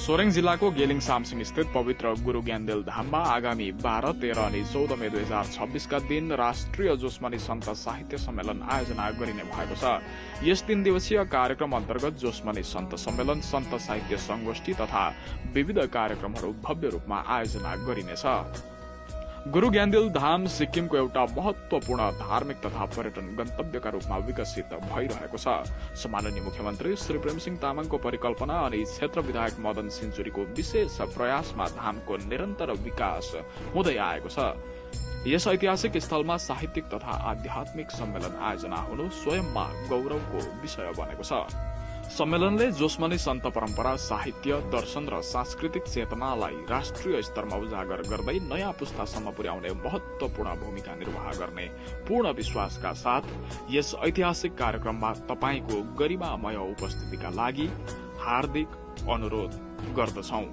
सोरेङ जिल्लाको गेलिङ सामसिङ स्थित पवित्र गुरु ज्ञानदेल धाममा आगामी 12, 13 अनि 14 मे 2026 का दिन राष्ट्रिय जोसमनी सन्त साहित्य सम्मेलन आयोजना गरिने भएको छ। यस 3 दिवसीय कार्यक्रम अन्तर्गत जोसमनी सन्त सम्मेलन, सन्त साहित्य संगोष्ठी तथा विविध कार्यक्रमहरू भव्य रूपमा आयोजना गरिनेछ। गुरु ज्ञानदेल धाम सिक्किमको एउटा महत्वपूर्ण धार्मिक तथा पर्यटन गन्तव्यका रूपमा विकसित भइरहेको छ। सम्माननीय मुख्यमन्त्री श्री प्रेमसिंह तामाङको परिकल्पना अनि क्षेत्र विधायक मदन सिन्चुरीको विशेष प्रयासमा धामको निरन्तर विकास हुँदै आएको छ। यस ऐतिहासिक स्थलमा साहित्यिक तथा आध्यात्मिक सम्मेलन आयोजना हुनु स्वयंमा गौरवको विषय बनेको छ। सम्मेलनले जोसमनी सन्त परम्परा, साहित्य, दर्शन र सांस्कृतिक चेतनालाई राष्ट्रिय स्तरमा उजागर गर्दै नयाँ पुस्तासम्म पुर्याउने महत्वपूर्ण भूमिका निर्वाह गर्ने पूर्ण विश्वासका साथ यस ऐतिहासिक कार्यक्रममा तपाईको गरिमामय उपस्थितिका लागि हार्दिक अनुरोध गर्दछौं।